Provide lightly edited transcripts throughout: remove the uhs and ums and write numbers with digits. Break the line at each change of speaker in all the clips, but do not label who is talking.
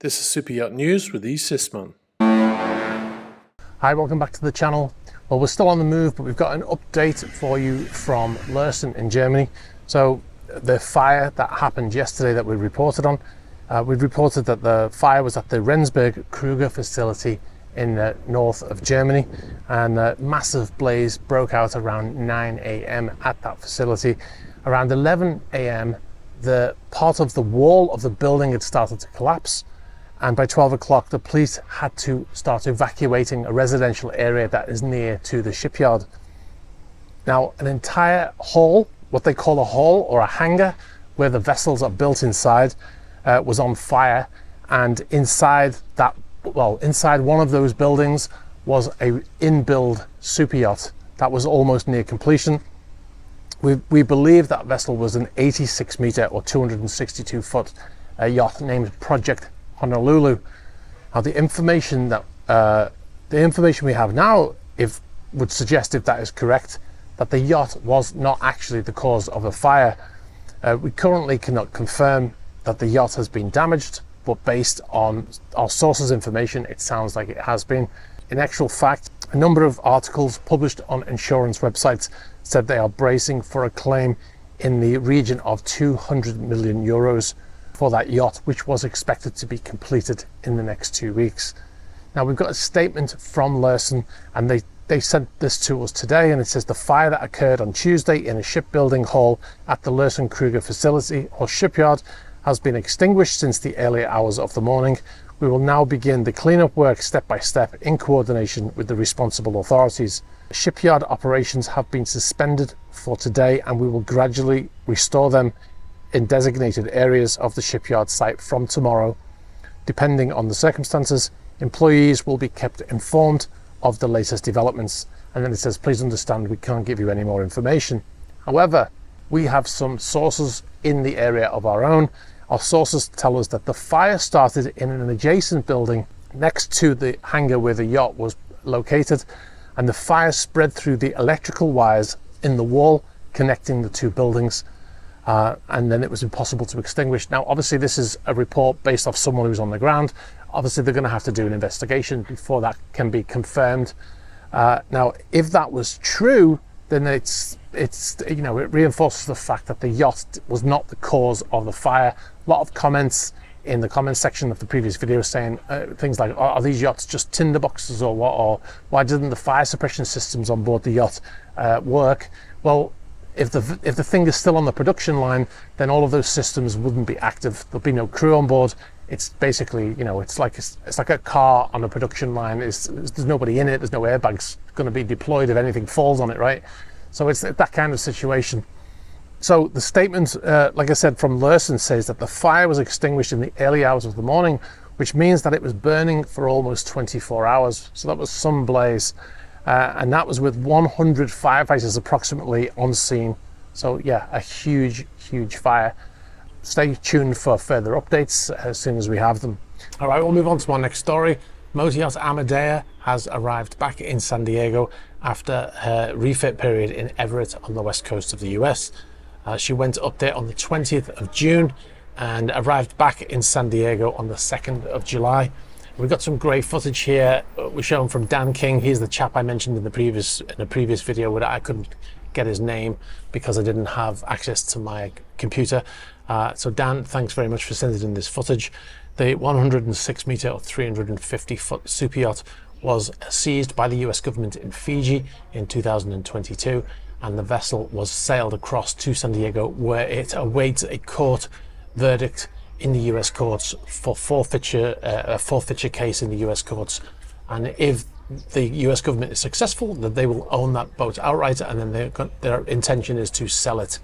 This is Super Yacht News with E. Sisman.
Hi, welcome back to the channel. Well, we're still on the move, but we've got an update for you from Lurssen in Germany. So the fire that happened yesterday that we reported on, we reported that the fire was at the Rendsburg-Kruger facility in the north of Germany, and a massive blaze broke out around 9 a.m. at that facility. Around 11 a.m. the part of the wall of the building had started to collapse, and by 12 o'clock the police had to start evacuating a residential area that is near to the shipyard. Now, an entire hall, what they call a hall or a hangar, where the vessels are built inside, was on fire, and inside one of those buildings was a in-build super yacht that was almost near completion. We believe that vessel was an 86 meter or 262 foot yacht named Project Honolulu. Now, the information we have now would suggest, if that is correct, that the yacht was not actually the cause of the fire. We currently cannot confirm that the yacht has been damaged, but based on our sources' information, it sounds like it has been. In actual fact, a number of articles published on insurance websites said they are bracing for a claim in the region of 200 million euros for that yacht, which was expected to be completed in the next 2 weeks. Now, we've got a statement from Lurssen, and they sent this to us today, and it says the fire that occurred on Tuesday in a shipbuilding hall at the Lurssen-Kruger facility or shipyard has been extinguished since the early hours of the morning. We will now begin the cleanup work step by step in coordination with the responsible authorities. Shipyard operations have been suspended for today, and we will gradually restore them in designated areas of the shipyard site from tomorrow. Depending on the circumstances, employees will be kept informed of the latest developments. And then it says, please understand, we can't give you any more information. However, we have some sources in the area of our own. Our sources tell us that the fire started in an adjacent building next to the hangar where the yacht was located, and the fire spread through the electrical wires in the wall connecting the two buildings, and then it was impossible to extinguish. Now, obviously, this is a report based off someone who's on the ground. Obviously, they're going to have to do an investigation before that can be confirmed. Now, if that was true, then it reinforces the fact that the yacht was not the cause of the fire. A lot of comments in the comment section of the previous video saying things like, are these yachts just tinderboxes or what, or why didn't the fire suppression systems on board the yacht work? Well, if the thing is still on the production line, then all of those systems wouldn't be active. There'll be no crew on board. It's basically, it's like a car on a production line. There's nobody in it. There's no airbags going to be deployed if anything falls on it, right? So it's that kind of situation. So the statement, like I said, from Lurssen says that the fire was extinguished in the early hours of the morning, which means that it was burning for almost 24 hours. So that was some blaze. And that was with 100 firefighters approximately on scene. So yeah, a huge, huge fire. Stay tuned for further updates as soon as we have them. All right, we'll move on to our next story. Yacht Amadea has arrived back in San Diego after her refit period in Everett on the west coast of the US. She went up there on the 20th of June and arrived back in San Diego on the 2nd of July. We've got some great footage here. We're shown from Dan King. He's the chap I mentioned in the previous video where I couldn't get his name because I didn't have access to my computer. So Dan, thanks very much for sending in this footage. The 106 meter or 350 foot super yacht was seized by the US government in Fiji in 2022, and the vessel was sailed across to San Diego, where it awaits a court verdict in the US courts for a forfeiture case in the US courts. And if the US government is successful, that they will own that boat outright, and then their intention is to sell it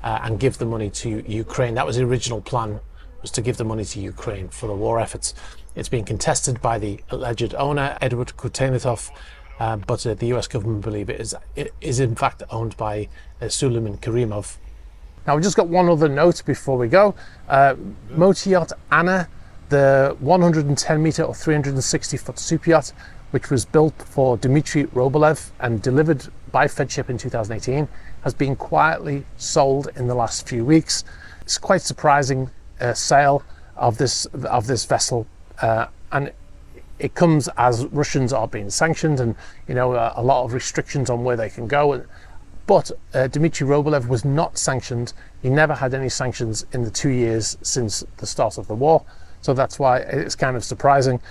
and give the money to Ukraine. That was the original plan, was to give the money to Ukraine for the war efforts. It's being contested by the alleged owner, Edward Kutenitov, but the US government believe it is in fact owned by Suleiman Karimov. Now, we just got one other note before we go. Yacht Anna, the 110 meter or 360 foot super yacht, which was built for Dmitry Robolev and delivered by Fedship in 2018, has been quietly sold in the last few weeks. It's quite surprising sale of this vessel and it comes as Russians are being sanctioned, and a lot of restrictions on where they can go. But Dmitry Robolev was not sanctioned. He never had any sanctions in the 2 years since the start of the war, so that's why it's kind of surprising.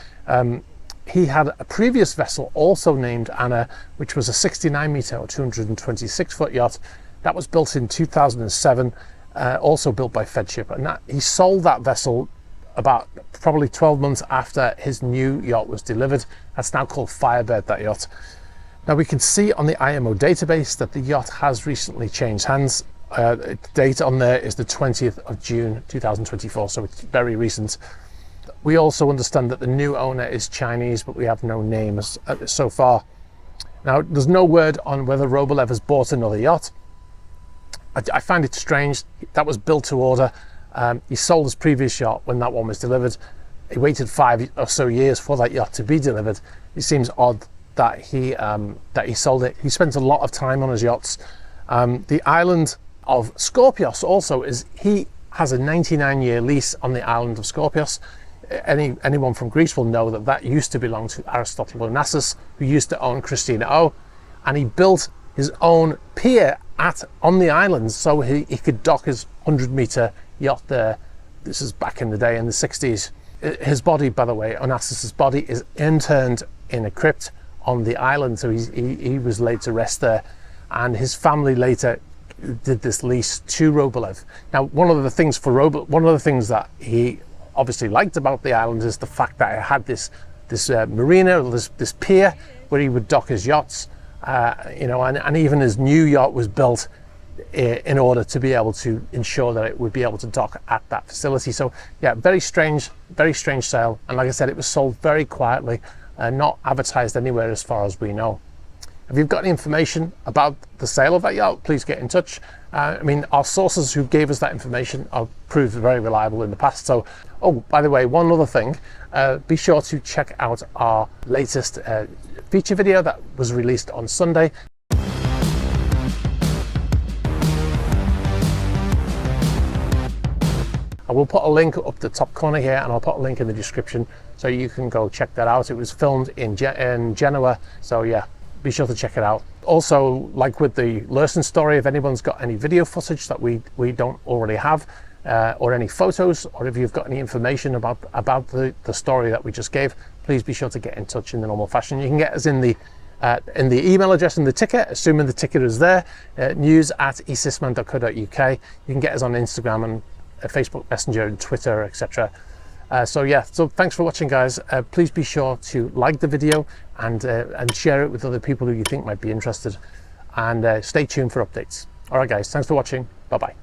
He had a previous vessel also named Anna, which was a 69 meter or 226 foot yacht that was built in 2007, also built by Fedship, and he sold that vessel about probably 12 months after his new yacht was delivered. That's now called Firebird, that yacht. Now we can see on the IMO database that the yacht has recently changed hands. The date on there is the 20th of June 2024, so it's very recent. We also understand that the new owner is Chinese, but we have no names so far. Now, there's no word on whether Robolev has bought another yacht. I find it strange. That was built to order. He sold his previous yacht when that one was delivered. He waited 5 or so years for that yacht to be delivered. It seems odd that he sold it. He spent a lot of time on his yachts. The island of Scorpios also he has a 99-year lease on the island of Scorpios. Anyone from Greece will know that used to belong to Aristotle Onassis, who used to own Christina O, and he built his own pier on the island so he could dock his 100-meter yacht there. This is back in the day, in the 60s. His body, by the way, Onassis's body, is interned in a crypt on the island, so he was laid to rest there, and his family later did this lease to Robolev. Now, one of the things that he obviously liked about the island is the fact that it had this marina, this pier where he would dock his yachts, and even his new yacht was built in order to be able to ensure that it would be able to dock at that facility. So yeah, very strange sale, and like I said, it was sold very quietly, not advertised anywhere as far as we know. If you've got any information about the sale of that yacht, please get in touch. Our sources who gave us that information are proved very reliable in the past. So, oh, by the way, one other thing, be sure to check out our latest feature video that was released on Sunday. I will put a link up the top corner here, and I'll put a link in the description so you can go check that out. It was filmed in Genoa, so yeah, be sure to check it out. Also, like with the Lurssen story, if anyone's got any video footage that we don't already have, or any photos, or if you've got any information about the story that we just gave, please be sure to get in touch in the normal fashion. You can get us in the email address in the ticket, assuming the ticket is there, news@esysman.co.uk. You can get us on Instagram and Facebook Messenger and Twitter, etc. So thanks for watching, guys. Please be sure to like the video and share it with other people who you think might be interested, and stay tuned for updates. All right, guys, thanks for watching. Bye bye.